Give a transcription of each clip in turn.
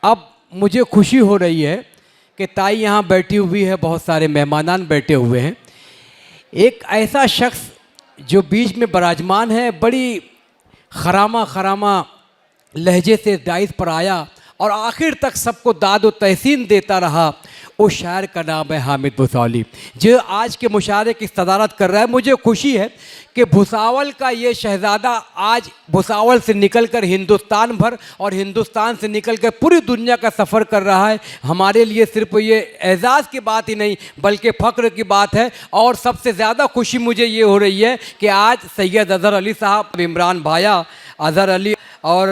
अब मुझे खुशी हो रही है कि ताई यहाँ बैठी हुई है, बहुत सारे मेहमानान बैठे हुए हैं। एक ऐसा शख्स जो बीच में विराजमान है, बड़ी खरामा खरामा लहजे से डाइस पर आया और आखिर तक सबको दाद व तहसीन देता रहा। उस शायर का नाम है हामिद भुसावली, जो आज के मुशायरे की सदारत कर रहा है। मुझे खुशी है कि भुसावल का ये शहज़ादा आज भुसावल से निकलकर हिंदुस्तान भर और हिंदुस्तान से निकलकर पूरी दुनिया का सफ़र कर रहा है। हमारे लिए सिर्फ ये एज़ाज़ की बात ही नहीं बल्कि फ़ख्र की बात है। और सबसे ज़्यादा खुशी मुझे ये हो रही है कि आज सैयद अज़हर अली साहब, इमरान भाया, अज़हर अली और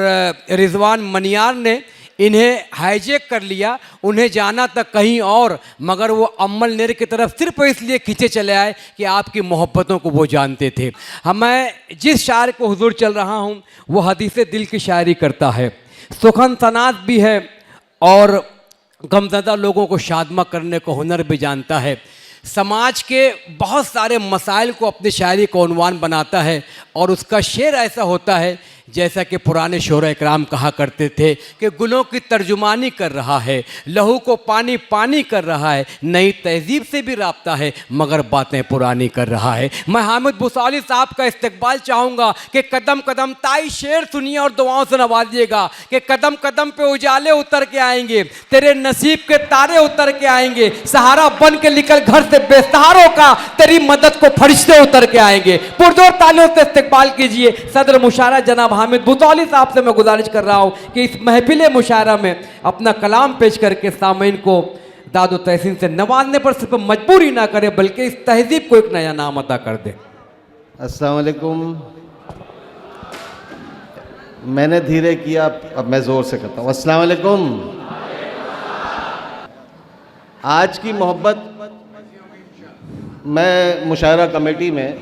रिजवान मनियार ने इन्हें हाईजैक कर लिया। उन्हें जाना था कहीं और, मगर वो अम्मल नेर की तरफ सिर्फ इसलिए खींचे चले आए कि आपकी मोहब्बतों को वो जानते थे। मैं जिस शायर को हुजूर चल रहा हूँ वो हदीसे दिल की शायरी करता है, सुखन सनात भी है और गमज़दा लोगों को शादमा करने को हुनर भी जानता है। समाज के बहुत सारे मसाइल को अपनी शायरी का उन्वान बनाता है और उसका शेर ऐसा होता है जैसा कि पुराने शोरा इकराम कहा करते थे कि गुलों की तर्जुमानी कर रहा है, लहू को पानी पानी कर रहा है, नई तहजीब से भी राब्ता है मगर बातें पुरानी कर रहा है। मैं हामिद भुसावली साहब का इस्तकबाल चाहूँगा कि कदम कदम ताई शेर सुनिए और दुआओं से नवाजिएगा कि कदम कदम पे उजाले उतर के आएंगे, तेरे नसीब के तारे उतर के आएंगे, सहारा बन के निकल घर से बेसहारों का, तेरी मदद को फरिश्ते उतर के आएंगे। पुरजोर तालियों से इस्तकबाल कीजिए सदर मुशायरा जनाब हामिद भुसावली साहब से मैं गुजारिश कर रहा हूँ कि इस महफिल मुशायरा में अपना कलाम पेश करके सामीन को दाद व तहसीन से नवाजने पर सिर्फ मजबूरी ना करे बल्कि इस तहजीब को एक नया नाम अता कर दे। अस्सलाम वालेकुम। मैंने धीरे किया, अब मैं ज़ोर से करता हूँ। अस्सलाम वालेकुम। आज की मोहब्बत मैं मुशायरा कमेटी में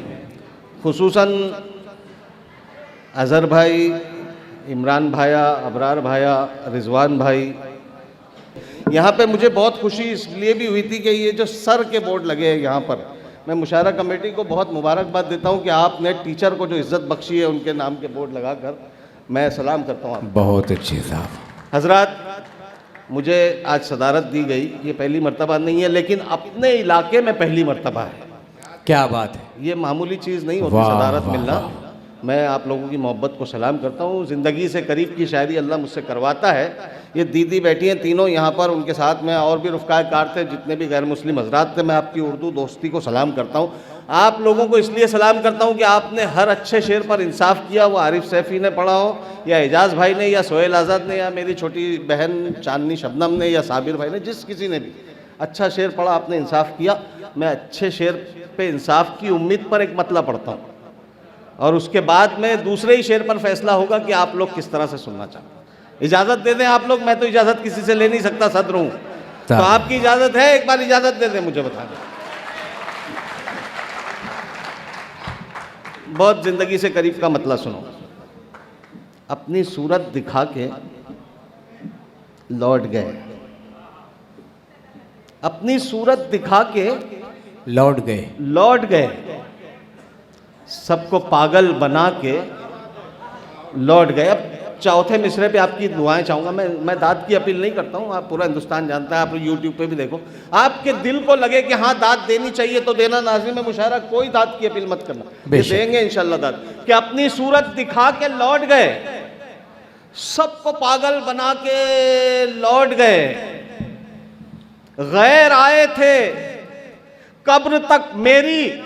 खुसूसन अज़हर भाई, इमरान भाया, अबरार भाया, रिजवान भाई, यहाँ पे मुझे बहुत खुशी इसलिए भी हुई थी कि ये जो सर के बोर्ड लगे हैं यहाँ पर, मैं मुशायरा कमेटी को बहुत मुबारकबाद देता हूँ कि आपने टीचर को जो इज़्ज़त बख्शी है उनके नाम के बोर्ड लगाकर मैं सलाम करता हूँ आपको। बहुत अच्छे साहब। हजरात, मुझे आज सदारत दी गई, ये पहली मर्तबा नहीं है लेकिन अपने इलाके में पहली मर्तबा है। क्या बात है, ये मामूली चीज़ नहीं होती सदारत मिलना। मैं आप लोगों की मोहब्बत को सलाम करता हूँ। ज़िंदगी से करीब की शायरी अल्लाह मुझसे करवाता है। ये दीदी बैठी हैं तीनों यहाँ पर, उनके साथ में और भी रुफ़क़ाए कार थे, जितने भी गैर मुस्लिम हजरात थे। मैं आपकी उर्दू दोस्ती को सलाम करता हूँ। आप लोगों को इसलिए सलाम करता हूँ कि आपने हर अच्छे शेर पर इंसाफ किया, वो आरिफ सैफ़ी ने पढ़ा हो या एजाज़ भाई ने या सोहेल आज़ाद ने या मेरी छोटी बहन चांदनी शबनम ने या साबिर भाई ने, जिस किसी ने भी अच्छा शेर पढ़ा आपने इंसाफ किया। मैं अच्छे शेर पे इंसाफ की उम्मीद पर एक मतला पढ़ता हूँ और उसके बाद में दूसरे ही शेर पर फैसला होगा कि आप लोग किस तरह से सुनना चाहते हैं। इजाज़त दे दें आप लोग, मैं तो इजाज़त किसी से ले नहीं सकता, सदर हूँ, तो आपकी इजाज़त है? एक बार इजाज़त दे दें, मुझे बता दें। बहुत ज़िंदगी से करीब का मतला सुनो। अपनी सूरत दिखा के लौट गए, अपनी सूरत दिखा के लौट गए, सबको पागल बना के लौट गए। अब चौथे मिसरे पे आपकी दुआएं चाहूँगा। मैं दाद की अपील नहीं करता हूँ, आप पूरा हिंदुस्तान जानता है, आप यूट्यूब पे भी देखो। आपके दिल को लगे कि हाँ दाद देनी चाहिए तो देना, नाज़िम मुशायरा कोई दाद की अपील मत करना, ये देंगे इंशाल्लाह दाद। कि अपनी सूरत दिखा के लौट गए, सबको पागल बना के लौट गए, गैर आए थे कब्र तक मेरी,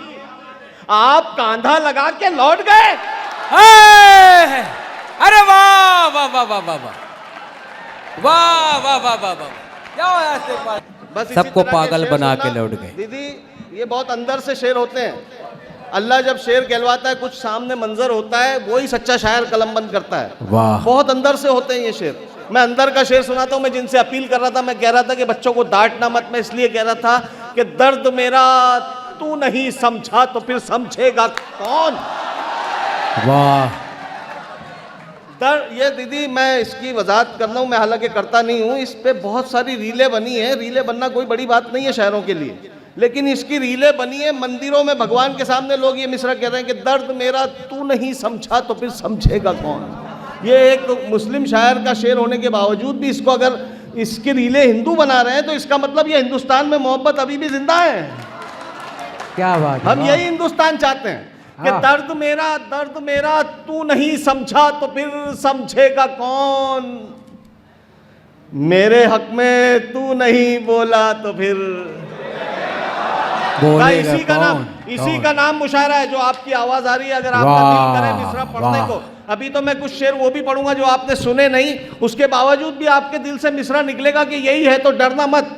आप कांधा लगा के लौट गए। अरे वाह वाह वाह वाह वाह वाह वाह वाह वाह वाह, क्या बस सबको पागल बना के लौट गए। दीदी, ये बहुत अंदर से शेर होते हैं। अल्लाह जब शेर कहलवाता है, कुछ सामने मंजर होता है, वही सच्चा शायर कलमबंद करता है। वाह, बहुत अंदर से होते हैं ये शेर। मैं अंदर का शेर सुनाता हूँ। मैं जिनसे अपील कर रहा था, मैं कह रहा था कि बच्चों को डांटना मत। मैं इसलिए कह रहा था कि दर्द मेरा तू नहीं समझा तो फिर समझेगा कौन। वाह। ये दीदी, मैं इसकी वजाहत कर रहा हूँ, मैं हालांकि करता नहीं हूँ। इस पे बहुत सारी रीलें बनी हैं। रीलें बनना कोई बड़ी बात नहीं है शायरों के लिए, लेकिन इसकी रीलें बनी है मंदिरों में। भगवान के सामने लोग ये मिसरा कह रहे हैं कि दर्द मेरा तू नहीं समझा तो फिर समझेगा कौन। ये एक मुस्लिम शायर का शेर होने के बावजूद भी इसको अगर इसके रीले हिंदू बना रहे हैं तो इसका मतलब ये हिंदुस्तान में मोहब्बत अभी भी जिंदा है। क्या बात है, हम वाह। यही हिंदुस्तान चाहते हैं कि हाँ। दर्द मेरा तू नहीं समझा तो फिर समझेगा कौन, मेरे हक में तू नहीं बोला तो फिर बोलेगा इसी का नाम कौन? इसी का नाम मुशायरा है जो आपकी आवाज आ रही है। अगर आपका वाह, दिल करे मिसरा पढ़ने वाह। को, अभी तो मैं कुछ शेर वो भी पढ़ूंगा जो आपने सुने नहीं, उसके बावजूद भी आपके दिल से मिसरा निकलेगा कि यही है तो डरना मत,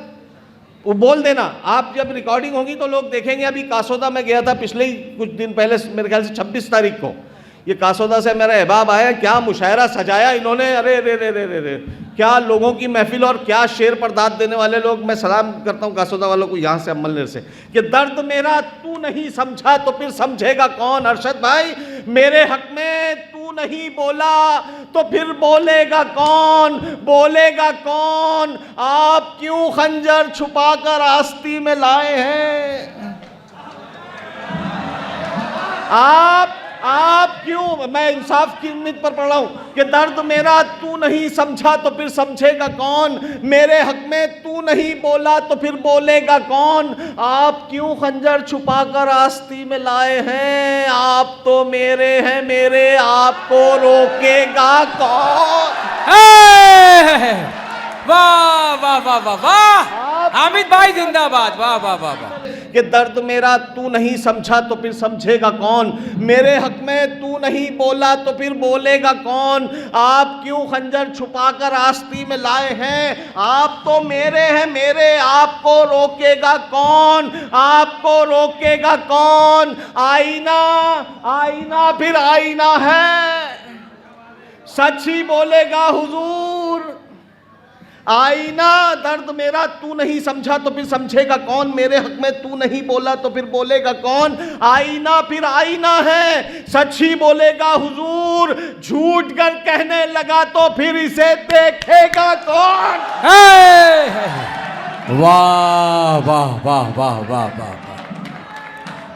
वो बोल देना। आप जब रिकॉर्डिंग होगी तो लोग देखेंगे। अभी कासोदा में गया था पिछले ही कुछ दिन पहले, मेरे ख्याल से 26 तारीख को, ये कासोदा से मेरा अहबाब आया, क्या मुशायरा सजाया इन्होंने, अरे रे रे रे रे रे, क्या लोगों की महफिल और क्या शेर पर दाद देने वाले लोग। मैं सलाम करता हूँ कासोदा वालों को यहाँ से, अमलनेर से, कि दर्द मेरा तू नहीं समझा तो फिर समझेगा कौन। अरशद भाई, मेरे हक में तू नहीं बोला तो फिर बोलेगा कौन, बोलेगा कौन। आप क्यों खंजर छुपाकर आस्ती में लाए हैं, आप क्यों, मैं इंसाफ की उम्मीद पर पढ़ रहा हूं कि दर्द मेरा तू नहीं समझा तो फिर समझेगा कौन, मेरे हक में तू नहीं बोला तो फिर बोलेगा कौन। आप क्यों खंजर छुपाकर आस्ती में लाए हैं, आप तो मेरे हैं मेरे, आपको रोकेगा कौन। वाह वाह वाह वाह वाह, हामिद भाई जिंदाबाद, वाह वाह वाह वाह। कि दर्द मेरा तू नहीं समझा तो फिर समझेगा कौन, मेरे हक में तू नहीं बोला तो फिर बोलेगा कौन। आप क्यों खंजर छुपाकर आस्ती में लाए हैं, आप तो मेरे हैं मेरे, आपको रोकेगा कौन, आपको रोकेगा कौन। आईना आईना फिर आईना है, सच ही बोलेगा हुजूर। आईना, दर्द मेरा तू नहीं समझा तो फिर समझेगा कौन, मेरे हक में तू नहीं बोला तो फिर बोलेगा कौन। आईना फिर आईना है, सच ही बोलेगा हुजूर। झूठ कर कहने लगा तो फिर इसे देखेगा कौन। वाह वाह वाह वाह वाह वाह,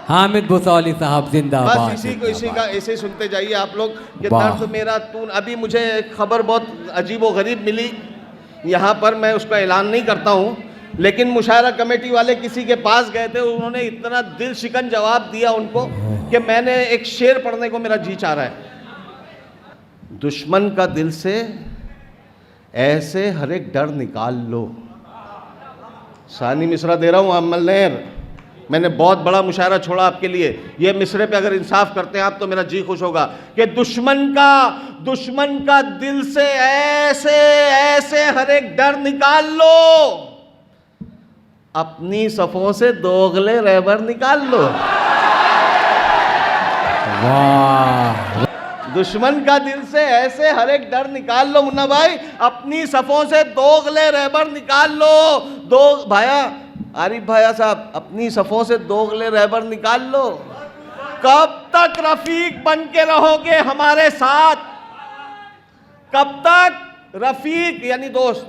हामिद बुसौली साहब जिंदाबाद। बस इसी का ऐसे सुनते जाइए आप लोग कि वाह। दर्द मेरा तू। अभी मुझे एक खबर बहुत अजीब व गरीब मिली, यहाँ पर मैं उसका ऐलान नहीं करता हूँ, लेकिन मुशायरा कमेटी वाले किसी के पास गए थे, उन्होंने इतना दिल शिकन जवाब दिया उनको कि मैंने एक शेर पढ़ने को मेरा जी चाह रहा है। दुश्मन का दिल से ऐसे हर एक डर निकाल लो। सानी मिसरा दे रहा हूँ अमलनेर, मैंने बहुत बड़ा मुशायरा छोड़ा आपके लिए। ये मिसरे पे अगर इंसाफ करते हैं आप तो मेरा जी खुश होगा कि दुश्मन का दिल से ऐसे ऐसे हर एक डर निकाल लो, अपनी सफों से दोगले रहबर निकाल लो। वाह, दुश्मन का दिल से ऐसे हर एक डर निकाल लो मुन्ना भाई, अपनी सफों से दोगले रहबर निकाल लो। दो भाया आरिफ भाया साहब, अपनी सफों से दोगले रहबर निकाल लो। कब तक रफीक बन के रहोगे हमारे साथ, कब तक रफीक यानी दोस्त,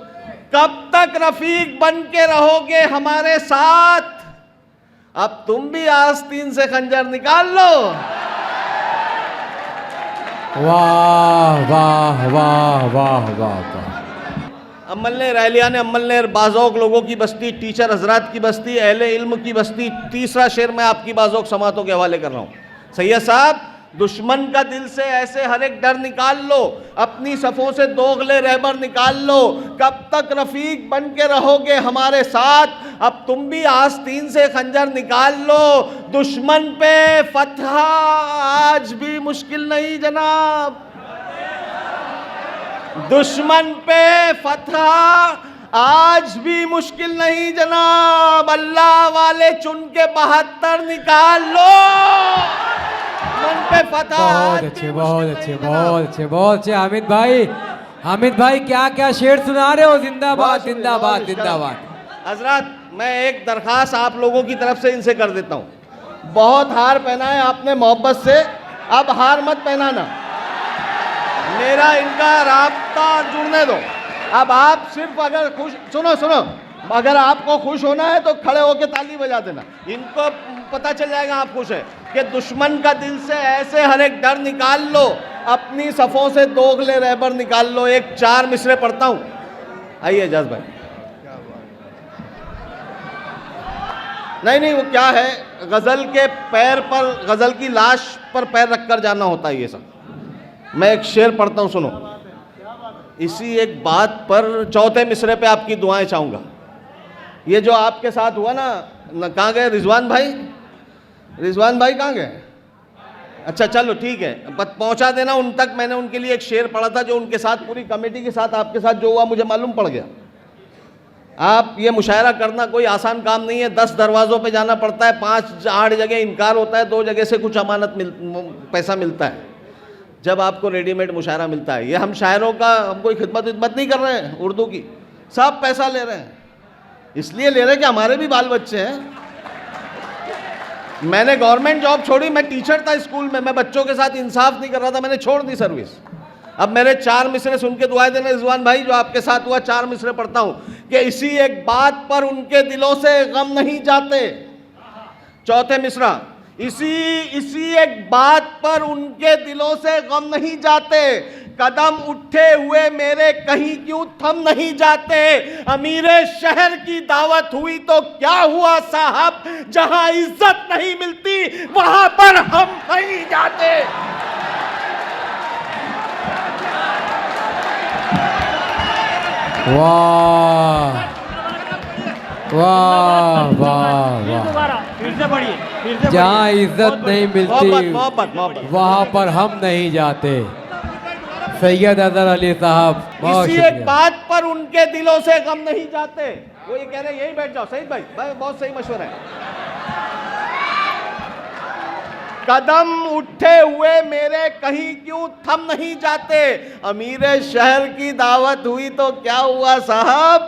कब तक रफीक बन के रहोगे हमारे साथ। अब तुम भी आस्तीन से खंजर निकाल लो। वाह वाह वाह वाह वाह। अमलनेर अहलियान अमलनेर, बाज़ौक़ लोगों की बस्ती, टीचर हजरात की बस्ती, अहले इल्म की बस्ती। तीसरा शेर मैं आपकी बाज़ौक़ समातों के हवाले कर रहा हूँ। सैयद साहब, दुश्मन का दिल से ऐसे हर एक डर निकाल लो, अपनी सफ़ों से दोगले रहबर निकाल लो। कब तक रफ़ीक बन के रहोगे हमारे साथ, अब तुम भी आस्तीन से खंजर निकाल लो। दुश्मन पे फतह आज भी मुश्किल नहीं जनाब, दुश्मन पे फतह आज भी मुश्किल नहीं जनाब। अल्लाह वाले चुन के 72 निकाल लो, मन पे फतह। बहुत अच्छे बहुत अच्छे बहुत अच्छे बहुत अच्छे हामिद भाई, हामिद भाई क्या क्या शेर सुना रहे हो। जिंदाबाद जिंदाबाद जिंदाबाद। हजरत, मैं एक दरख्वास्त आप लोगों की तरफ से इनसे कर देता हूँ। बहुत हार पहना है आपने मोहब्बत से, अब हार मत पहनाना, मेरा इनका राब्ता जुड़ने दो। अब आप सिर्फ अगर खुश, सुनो सुनो, अगर आपको खुश होना है तो खड़े होकर ताली बजा देना, इनको पता चल जाएगा आप खुश है। कि दुश्मन का दिल से ऐसे हर एक डर निकाल लो, अपनी सफ़ों से दोगले रहबर निकाल लो। एक 4 मिसरे पढ़ता हूँ, आइए एजाज भाई। नहीं, वो क्या है, गज़ल के पैर पर, गज़ल की लाश पर पैर रखकर जाना होता है ये सब। मैं एक शेर पढ़ता हूँ, सुनो। इसी एक बात पर 4थे मिसरे पे आपकी दुआएं चाहूँगा। ये जो आपके साथ हुआ ना, कहाँ गए रिजवान भाई? रिजवान भाई कहाँ गए? अच्छा चलो ठीक है, पहुँचा देना उन तक। मैंने उनके लिए एक शेर पढ़ा था जो उनके साथ, पूरी कमेटी के साथ, आपके साथ जो हुआ मुझे मालूम पड़ गया। आप ये मुशायरा करना कोई आसान काम नहीं है। 10 दरवाज़ों पे जाना पड़ता है, 5-8 जगह इनकार होता है, 2 जगह से कुछ अमानत पैसा मिलता है जब आपको रेडीमेड मुशायरा मिलता है। ये हम शायरों का, हम कोई खिदमत नहीं कर रहे हैं उर्दू की, सब पैसा ले रहे हैं। इसलिए ले रहे हैं कि हमारे भी बाल बच्चे हैं। मैंने गवर्नमेंट जॉब छोड़ी, मैं टीचर था स्कूल में, मैं बच्चों के साथ इंसाफ नहीं कर रहा था, मैंने छोड़ दी सर्विस। अब मेरे 4 मिसरे सुन के दुआएं देना रिजवान भाई, जो आपके साथ हुआ। 4 मिसरे पढ़ता हूं कि इसी एक बात पर उनके दिलों से गम नहीं जाते। 4थे मिसरा, इसी एक बात पर उनके दिलों से गम नहीं जाते। कदम उठे हुए मेरे कहीं क्यों थम नहीं जाते। अमीरे शहर की दावत हुई तो क्या हुआ साहब, जहां इज्जत नहीं मिलती वहां पर हम नहीं जाते। वाह वाह वाह वाह। फिर से पढ़िए। जहाँ इज्जत नहीं मिलती मोहब्बत। वहाँ पर हम नहीं जाते। सैयद अजहर अली साहब, बहुत इसी शुक्रिया। एक बात पर उनके दिलों से गम नहीं जाते। वो ये कह रहे हैं, यही बैठ जाओ सईद भाई, बहुत सही मशवरा है। कदम उठे हुए मेरे कहीं क्यों थम नहीं जाते। अमीरे शहर की दावत हुई तो क्या हुआ साहब,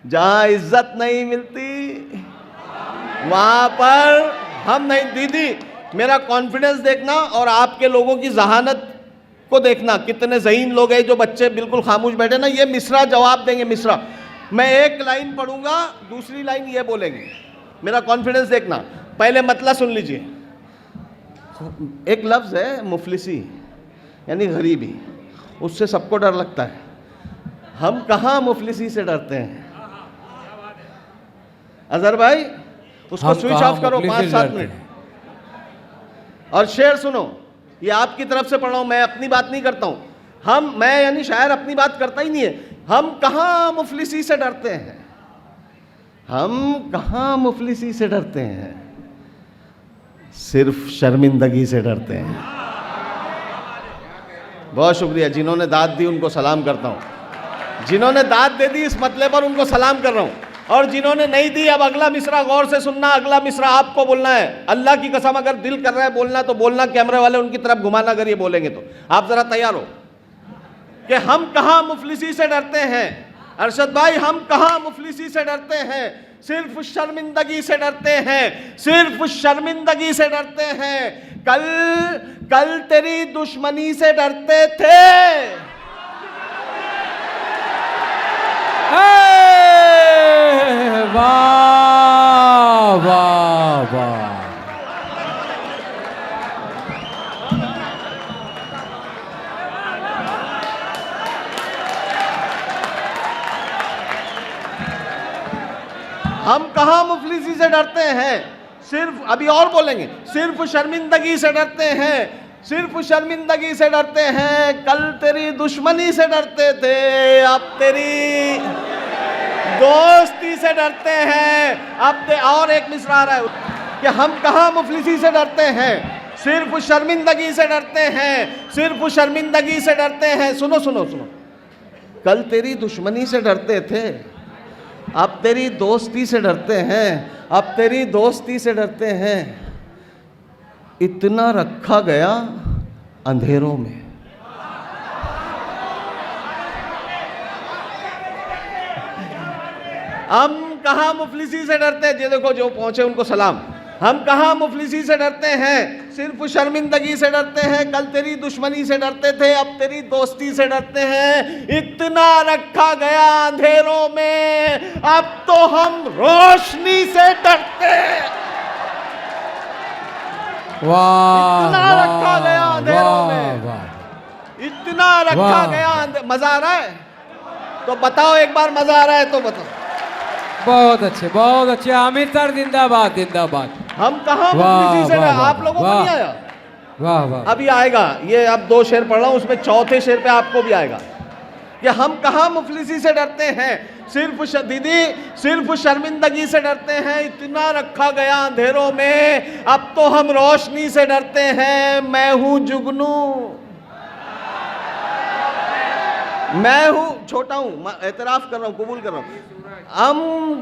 जहां इज्जत नहीं मिलती वहां पर हम नहीं। दीदी मेरा कॉन्फिडेंस देखना और आपके लोगों की जहानत को देखना, कितने ज़हीन लोग हैं जो बच्चे बिल्कुल खामोश बैठे ना। ये मिसरा जवाब देंगे, मिसरा मैं एक लाइन पढ़ूंगा, दूसरी लाइन ये बोलेंगे। मेरा कॉन्फिडेंस देखना। पहले मतलब सुन लीजिए। एक लफ्ज़ है मुफलिसी, यानी गरीबी, उससे सबको डर लगता है। हम कहाँ मुफलिसी से डरते हैं? अजहर भाई उसको स्विच ऑफ करो 5-7 मिनट। और शेर सुनो, ये आपकी तरफ से पढ़ रहा हूं, मैं अपनी बात नहीं करता हूं। मैं यानी शायर अपनी बात करता ही नहीं है। हम कहाँ मुफलिसी से डरते हैं? हम कहाँ मुफलिसी से डरते हैं? सिर्फ शर्मिंदगी से डरते हैं। बहुत शुक्रिया, जिन्होंने दाद दी उनको सलाम करता हूं। जिन्होंने दाद दे दी इस मतले पर उनको सलाम कर रहा हूं, और जिन्होंने नहीं दी, अब अगला मिसरा गौर से सुनना। अगला मिसरा आपको बोलना है। अल्लाह की कसम अगर दिल कर रहा है बोलना तो बोलना, कैमरे वाले उनकी तरफ घुमाना अगर ये बोलेंगे तो। आप जरा तैयार हो कि हम कहाँ मुफलिसी से डरते हैं। अरशद भाई, हम कहाँ मुफलिसी से डरते हैं? सिर्फ शर्मिंदगी से डरते हैं, सिर्फ शर्मिंदगी से डरते हैं। कल तेरी दुश्मनी से डरते थे। वाह वाह वाह। हम कहाँ मुफलिसी से डरते हैं? सिर्फ, अभी और बोलेंगे, सिर्फ शर्मिंदगी से डरते हैं, सिर्फ शर्मिंदगी से डरते हैं। कल तेरी दुश्मनी से डरते थे, अब तेरी दोस्ती से डरते हैं। अब और एक मिसरा आ रहा है कि हम कहाँ मुफलिसी से डरते हैं? सिर्फ शर्मिंदगी से डरते हैं, सिर्फ शर्मिंदगी से डरते हैं। सुनो सुनो सुनो, कल तेरी दुश्मनी से डरते थे, अब तेरी दोस्ती से डरते हैं, अब तेरी दोस्ती से डरते हैं। इतना रखा गया अंधेरों में। हम कहाँ मुफलिसी से डरते हैं? ये देखो जो पहुंचे उनको सलाम। हम कहाँ मुफलिसी से डरते हैं? सिर्फ शर्मिंदगी से डरते हैं। कल तेरी दुश्मनी से डरते थे, अब तेरी दोस्ती से डरते हैं। इतना रखा गया अंधेरों में, अब तो हम रोशनी से डरते हैं। वाह इतना रखा गया अंधेरों में, वाह। इतना रखा वाह। गया। मजा आ रहा है तो बताओ एक बार, मजा आ रहा है तो बताओ। बहुत अच्छे आमिर सर, जिंदाबाद जिंदाबाद। हम कहाँ वाह, मुफलिसी से वाह, डर, वाह, आप लोगों को वाह। नहीं आया? वाह वाह। अभी आएगा, ये अब 2 शेर पढ़ रहा हूं, उसमें चौथे शेर पे आपको भी आएगा कि हम कहाँ मुफलिसी से डरते हैं, दीदी सिर्फ शर्मिंदगी से डरते हैं। इतना रखा गया अंधेरों में, अब तो हम रोशनी से डरते हैं। मैं हूं जुगनू, मैं हूं, छोटा हूं, एतराफ कर रहा हूं, कबूल कर रहा हूं। हम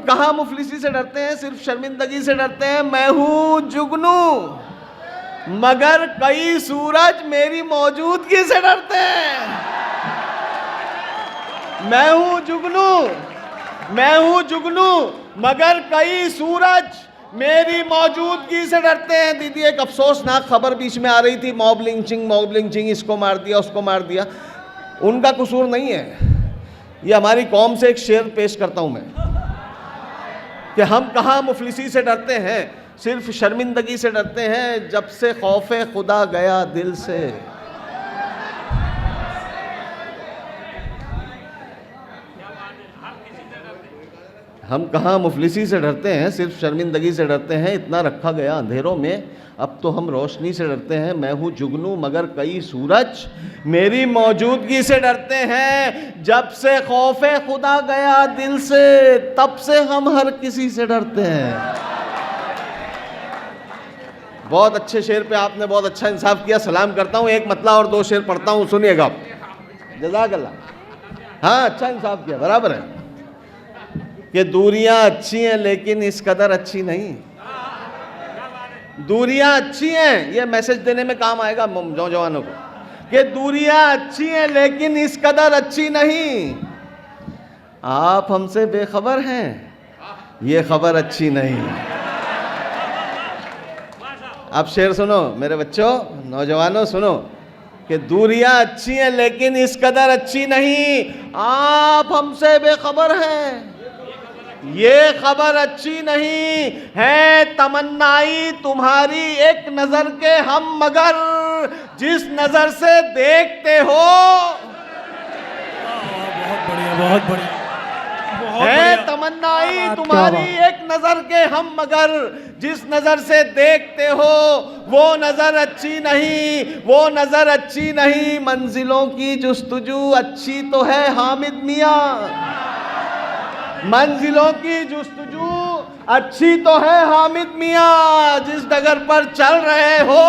कहाँ मुफलिसी से डरते हैं, सिर्फ शर्मिंदगी से डरते हैं। मैं हूं जुगनू मगर कई सूरज मेरी मौजूदगी से डरते हैं। मैं हूं जुगनू मगर कई सूरज मेरी मौजूदगी से डरते हैं। दीदी एक अफसोसनाक खबर बीच में आ रही थी, मॉब लिंचिंग, इसको मार दिया, उसको मार दिया। उनका कसूर नहीं है। ये हमारी कौम से एक शेर पेश करता हूं मैं कि हम कहाँ मुफलिसी से डरते हैं, सिर्फ शर्मिंदगी से डरते हैं। जब से खौफे खुदा गया दिल से, हम कहाँ मुफलिसी से डरते हैं, सिर्फ शर्मिंदगी से डरते हैं। इतना रखा गया अंधेरों में, अब तो हम रोशनी से डरते हैं। मैं हूँ जुगनू मगर कई सूरज मेरी मौजूदगी से डरते हैं। जब से खौफे खुदा गया दिल से, तब से हम हर किसी से डरते हैं। बहुत अच्छे शेर पे आपने बहुत अच्छा इंसाफ किया, सलाम करता हूँ। एक मतला और 2 शेर पढ़ता हूँ, सुनिएगा। जज़ाकल्लाह। हाँ, अच्छा इंसाफ किया, बराबर है कि दूरियां अच्छी हैं लेकिन इस कदर अच्छी नहीं। दूरियां अच्छी हैं, ये मैसेज देने में काम आएगा नौजवानों को कि दूरियां अच्छी हैं लेकिन इस कदर अच्छी नहीं। आप हमसे बेखबर हैं, ये खबर अच्छी नहीं। अब शेर सुनो मेरे बच्चों, नौजवानों सुनो कि दूरियां अच्छी हैं लेकिन इस कदर अच्छी नहीं। आप हमसे बेखबर हैं, ये खबर अच्छी नहीं है। तमन्नाई तुम्हारी एक नजर के हम मगर जिस नजर से देखते हो, बहुत बढ़िया है तमन्नाई तुम्हारी एक नजर के हम मगर जिस नजर से देखते हो वो नजर अच्छी नहीं, वो नजर अच्छी नहीं। मंजिलों की जुस्तजू अच्छी तो है हामिद मियां, मंजिलों की जुस्तजू अच्छी तो है हामिद मियां। जिस डगर पर चल रहे हो,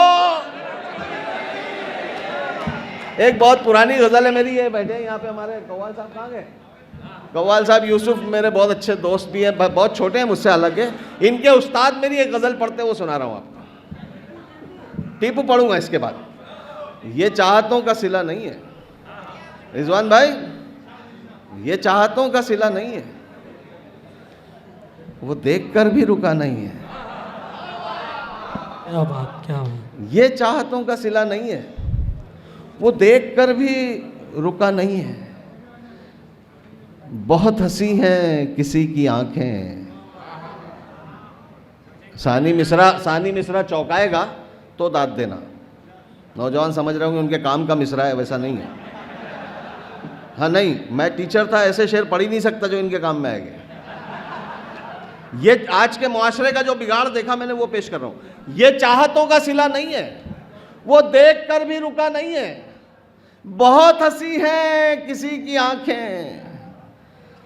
एक बहुत पुरानी गजल है मेरी, ये बैठे यहाँ पे हमारे कव्वाल साहब, कहाँ गए कव्वाल साहब? यूसुफ मेरे बहुत अच्छे दोस्त भी हैं, बहुत छोटे हैं मुझसे अलग है। इनके उस्ताद मेरी एक गजल पढ़ते वो सुना रहा हूँ आपको। टीपू पढ़ूंगा इसके बाद। ये चाहतों का सिला नहीं है रिजवान भाई, ये चाहतों का सिला नहीं है, वो देखकर भी रुका नहीं है। क्या बात। ये चाहतों का सिला नहीं है, वो देखकर भी रुका नहीं है। बहुत हंसी हैं किसी की आंखें। सानी मिश्रा चौंकाएगा तो दाद देना। नौजवान समझ रहे होंगे उनके काम का मिसरा है, वैसा नहीं है। हाँ नहीं, मैं टीचर था, ऐसे शेर पढ़ ही नहीं सकता जो इनके काम में आएंगे। ये आज के मुआशरे का जो बिगाड़ देखा मैंने वो पेश कर रहा हूं। ये चाहतों का सिला नहीं है, वो देख कर भी रुका नहीं है। बहुत हंसी है किसी की आंखें,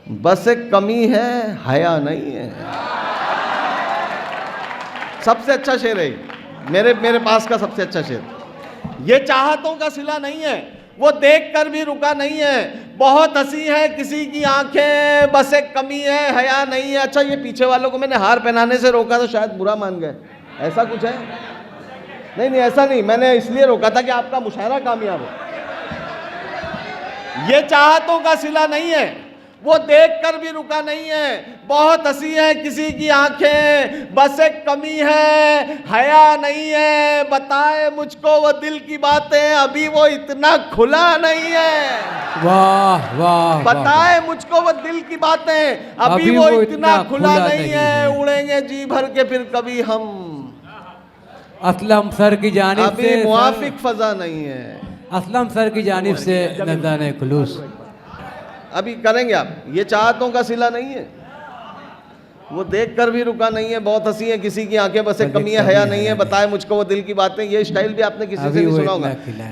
बस एक कमी है हया नहीं है। सबसे अच्छा शेर है मेरे पास का सबसे अच्छा शेर। ये चाहतों का सिला नहीं है, वो देख कर भी रुका नहीं है। बहुत हंसी है किसी की आंखें, बस एक कमी है हया नहीं है। अच्छा, ये पीछे वालों को मैंने हार पहनाने से रोका तो शायद बुरा मान गए, ऐसा कुछ है? नहीं, ऐसा नहीं, मैंने इसलिए रोका था कि आपका मुशायरा कामयाब हो। ये चाहतों का सिला नहीं है, वो देख कर भी रुका नहीं है। बहुत हंसी है किसी की आंखें, बस एक कमी है हया नहीं है। बताए मुझको वो दिल की बातें, अभी वो इतना खुला नहीं है। वाह वाह। बताए मुझको वो दिल की बातें, अभी वो इतना खुला नहीं है। उड़ेंगे जी भर के फिर कभी हम, असलम सर की जानिब अभी से मुआफिक फजा नहीं है। असलम सर की जानिब से नज़राने खुलूस। अभी करेंगे आप, ये चाहतों का सिला नहीं है, वो देख कर भी रुका नहीं है, बहुत हंसी है, किसी की आंखें बसे कमियां हया नहीं है, बताए मुझको वो दिल की बातें, ये स्टाइल भी आपने किसी से नहीं सुना होगा।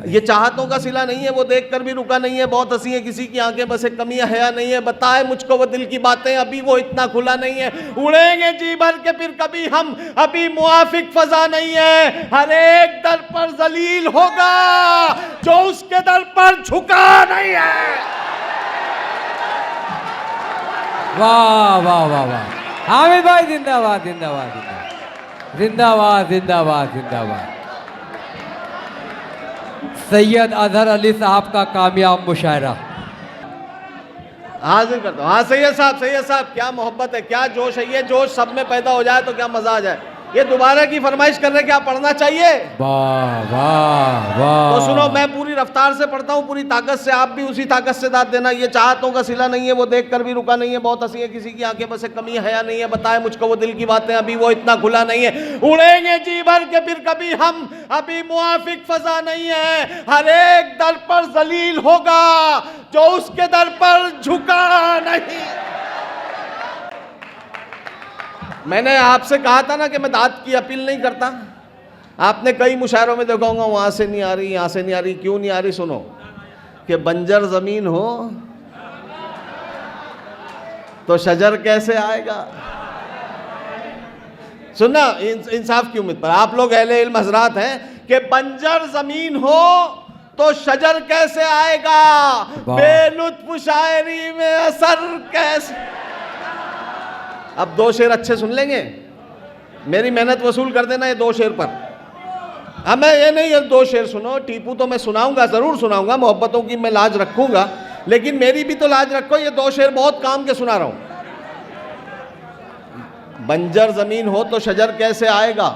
ये चाहतों का सिला नहीं है, वो देख कर भी रुका नहीं है, बहुत हंसी है, किसी की आंखें बसे कमियां हया नहीं है, बताए मुझको वो दिल की बातें, अभी वो इतना खुला नहीं है, उड़ेंगे जी भर के फिर कभी हम, अभी मुआफिक फजा नहीं है, हर एक दर पर जलील होगा जो उसके दर पर झुका नहीं है। वाह वाह वाह वाह, हामिद भाई जिंदाबाद जिंदाबाद जिंदाबाद जिंदाबाद जिंदाबाद। सैयद अजहर अली साहब का कामयाब मुशायरा हाजिर करता हूँ। हाँ सैयद साहब, क्या मोहब्बत है, क्या जोश है, ये जोश सब में पैदा हो जाए तो क्या मजा आ जाए। ये दोबारा की फरमाइश कर रहे, क्या पढ़ना चाहिए? वाह वाह वाह। तो सुनो, मैं पूरी रफ्तार से पढ़ता हूँ, पूरी ताकत से, आप भी उसी ताकत से दाद देना। ये चाहतों का सिला नहीं है, वो देख कर भी रुका नहीं है, बहुत हंसी है, किसी की आंखें बसे कमी हया नहीं है, बताए मुझको वो दिल की बातें, अभी वो इतना खुला नहीं है, उड़ेंगे जी भर के फिर कभी हम, अभी मुआफिक फजा नहीं है, हर एक दर पर जलील होगा जो उसके दर पर झुका नहीं। मैंने आपसे कहा था ना कि मैं दाद की अपील नहीं करता। आपने कई मुशायरों में देखा होगा, वहां से नहीं आ रही, यहां से नहीं आ रही, क्यों नहीं आ रही? सुनो, कि बंजर जमीन हो तो शजर कैसे आएगा। सुनना, इंसाफ की उम्मीद पर, आप लोग अहले इल्म हजरात हैं, कि बंजर जमीन हो तो शजर कैसे आएगा, बेलुत्फ शायरी में असर कैसे। अब दो शेर अच्छे सुन लेंगे, मेरी मेहनत वसूल कर देना ये दो शेर पर। अब मैं ये नहीं, ये दो शेर सुनो, टीपू तो मैं सुनाऊंगा, जरूर सुनाऊंगा, मोहब्बतों की मैं लाज रखूंगा, लेकिन मेरी भी तो लाज रखो। ये दो शेर बहुत काम के सुना रहा हूं। बंजर जमीन हो तो शजर कैसे आएगा,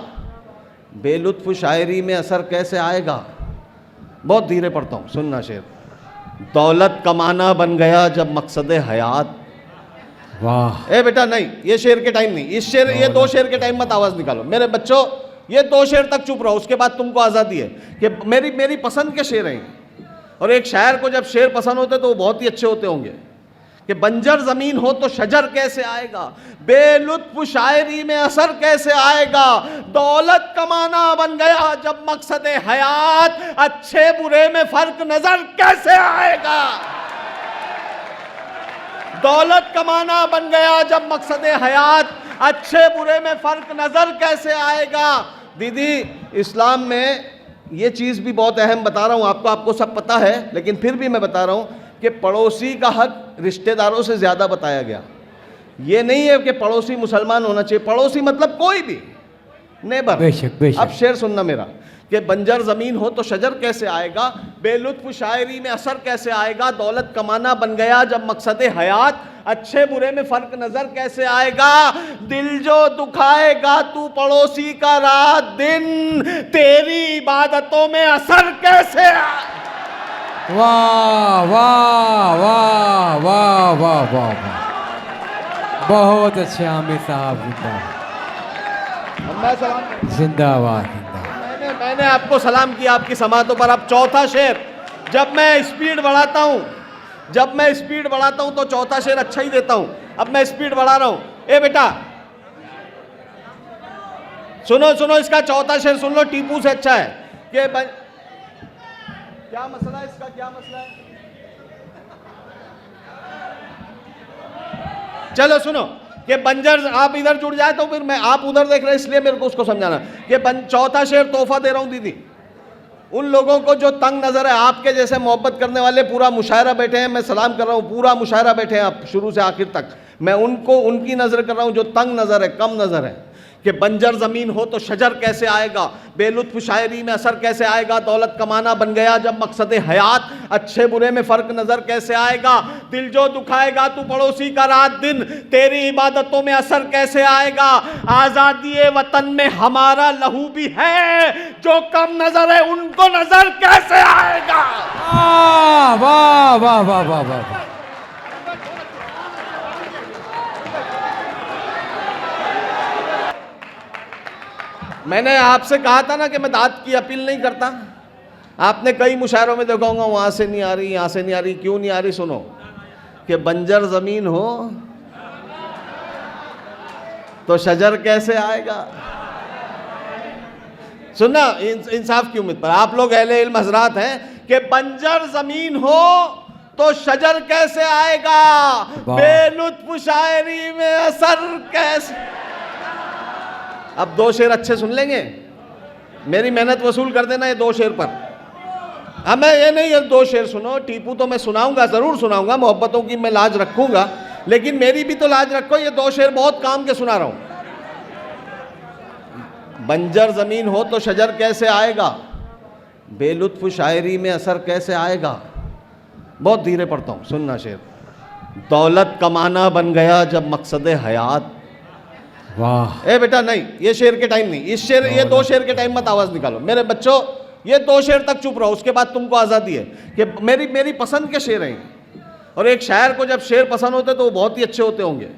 बेलुत्फ शायरी में असर कैसे आएगा। बहुत धीरे पढ़ता हूं, सुनना शेर। दौलत कमाना बन गया जब मकसद हयात। वाह। ए बेटा नहीं, ये शेर के टाइम नहीं, इस शेर, ये दो शेर के टाइम मत आवाज निकालो मेरे बच्चों, ये दो शेर तक चुप रहो, उसके बाद तुमको आजादी है कि मेरी पसंद के शेर हैं। और एक शायर को जब शेर पसंद होते तो वो बहुत ही अच्छे होते होंगे। कि बंजर जमीन हो तो शजर कैसे आएगा, बेलुत्फ शायरी में असर कैसे आएगा, दौलत कमाना बन गया जब मकसद हयात, अच्छे बुरे में फर्क नजर कैसे आएगा। दौलत कमाना बन गया जब मकसद हयात, अच्छे बुरे में फर्क नजर कैसे आएगा। दीदी, इस्लाम में ये चीज़ भी बहुत अहम बता रहा हूँ आपको सब पता है, लेकिन फिर भी मैं बता रहा हूँ कि पड़ोसी का हक रिश्तेदारों से ज़्यादा बताया गया। ये नहीं है कि पड़ोसी मुसलमान होना चाहिए, पड़ोसी मतलब कोई भी नेबर। बेशक बेशक। अब शेर सुनना मेरा, कि बंजर ज़मीन हो तो शजर कैसे आएगा, बेलुत्फ शायरी में असर कैसे आएगा, दौलत कमाना बन गया जब मकसद हयात, अच्छे बुरे में फ़र्क नज़र कैसे आएगा, दिल जो दुखाएगा तू पड़ोसी का रात दिन, तेरी इबादतों में असर कैसे आएगा। वाह वाह वाह वाह वाह वाह वाह, बहुत अच्छे आमिर साहब, जिंदाबाद जिंदाबाद। मैंने आपको सलाम किया आपकी समातों पर। अब चौथा शेर, जब मैं स्पीड बढ़ाता हूं तो चौथा शेर अच्छा ही देता हूं। अब मैं स्पीड बढ़ा रहा हूं। ए बेटा सुनो, इसका चौथा शेर सुन लो, टीपू से अच्छा है। कि क्या मसला है इसका, क्या मसला है? चलो सुनो, कि बंजर, आप इधर जुड़ जाए तो फिर मैं, आप उधर देख रहे हैं इसलिए मेरे को उसको समझाना। कि चौथा शेर तोहफा दे रहा हूं दीदी, उन लोगों को जो तंग नजर है, आपके जैसे मोहब्बत करने वाले पूरा मुशायरा बैठे हैं, मैं सलाम कर रहा हूं, पूरा मुशायरा बैठे हैं आप शुरू से आखिर तक, मैं उनको उनकी नजर कर रहा हूं जो तंग नजर है, कम नजर है। कि बंजर जमीन हो तो शजर कैसे आएगा, बेलुत्फ शायरी में असर कैसे आएगा, दौलत कमाना बन गया जब मकसद हयात, अच्छे बुरे में फर्क नजर कैसे आएगा, दिल जो दुखाएगा तू पड़ोसी का रात दिन, तेरी इबादतों में असर कैसे आएगा, आजादी वतन में हमारा लहू भी है, जो कम नजर है उनको नजर कैसे आएगा। वाह वाह वाह वाह वाह वाह। मैंने आपसे कहा था ना कि मैं दाद की अपील नहीं करता। आपने कई मुशायरों में देखा होगा, वहां से नहीं आ रही, यहां से नहीं आ रही। क्यों नहीं आ रही? सुनो, कि बंजर जमीन हो तो शजर कैसे आएगा। सुनना, इंसाफ की उम्मीद पर आप लोग अहले इल्म हजरात हैं कि बंजर जमीन हो तो शजर कैसे आएगा, बेलुत्फ शायरी में असर कैसे। अब दो शेर अच्छे सुन लेंगे, मेरी मेहनत वसूल कर देना ये दो शेर पर। अब मैं ये नहीं, ये दो शेर सुनो, टीपू तो मैं सुनाऊंगा, जरूर सुनाऊंगा, मोहब्बतों की मैं लाज रखूंगा, लेकिन मेरी भी तो लाज रखो। ये दो शेर बहुत काम के सुना रहा हूं। बंजर जमीन हो तो शजर कैसे आएगा, बेलुत्फ शायरी में असर कैसे आएगा। बहुत धीरे पढ़ता हूं, सुनना शेर। दौलत कमाना बन गया जब मकसद हयात। वाह। ए बेटा नहीं, ये शेर के टाइम नहीं, इस शेर, ये दो शेर के टाइम मत आवाज निकालो मेरे बच्चों। ये दो शेर तक चुप रहो, उसके बाद तुमको आजादी है कि मेरी पसंद के शेर हैं। और एक शायर को जब शेर पसंद होते तो वो बहुत ही अच्छे होते होंगे।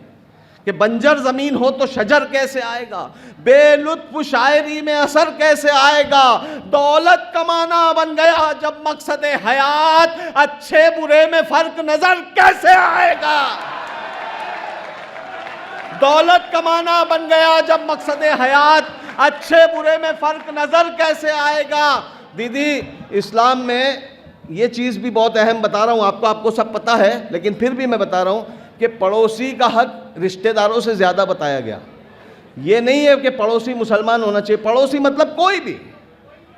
कि बंजर जमीन हो तो शजर कैसे आएगा, बेलुत्फ शायरी में असर कैसे आएगा। दौलत कमाना बन गया जब मकसद हयात, अच्छे बुरे में फर्क नजर कैसे आएगा। दौलत कमाना बन गया जब मकसद हयात, अच्छे बुरे में फर्क नजर कैसे आएगा। दीदी, इस्लाम में ये चीज़ भी बहुत अहम बता रहा हूँ आपको सब पता है, लेकिन फिर भी मैं बता रहा हूँ कि पड़ोसी का हक रिश्तेदारों से ज़्यादा बताया गया। ये नहीं है कि पड़ोसी मुसलमान होना चाहिए, पड़ोसी मतलब कोई भी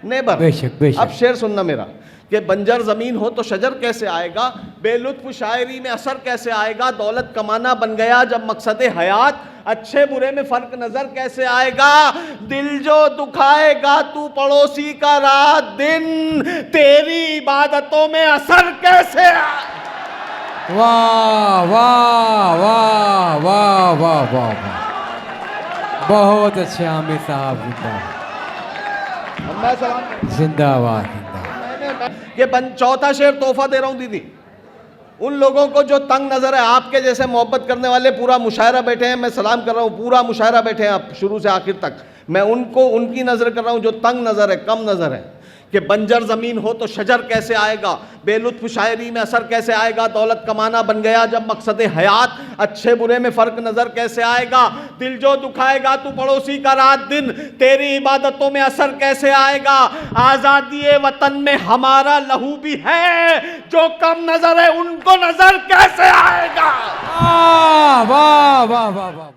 नेबर। बेशक बेशक। अब शेर सुनना मेरा, कि बंजर ज़मीन हो तो शजर कैसे आएगा, बेलुत्फ शायरी में असर कैसे आएगा। दौलत कमाना बन गया जब मकसद हयात, अच्छे बुरे में फ़र्क नज़र कैसे आएगा। दिल जो दुखाएगा तू पड़ोसी का रात दिन, तेरी इबादतों में असर कैसे आएगा। वाह वाह वाह वाह वाह वाह वाह, बहुत अच्छे आमिर साहब, जिंदाबाद जिंदाबाद। ये चौथा शेर तोहफा दे रहा हूं दीदी, उन लोगों को जो तंग नजर है। आपके जैसे मोहब्बत करने वाले पूरा मुशायरा बैठे हैं, मैं सलाम कर रहा हूं, पूरा मुशायरा बैठे हैं आप शुरू से आखिर तक। मैं उनको उनकी नजर कर रहा हूं जो तंग नजर है, कम नजर है। कि बंजर जमीन हो तो शजर कैसे आएगा, बेलुत्फ शायरी में असर कैसे आएगा। दौलत कमाना बन गया जब मकसद हयात, अच्छे बुरे में फर्क नजर कैसे आएगा। दिल जो दुखाएगा तू पड़ोसी का रात दिन, तेरी इबादतों में असर कैसे आएगा। आजादी वतन में हमारा लहू भी है, जो कम नजर है उनको नजर कैसे आएगा। वाह वाह वाह वाह वाह।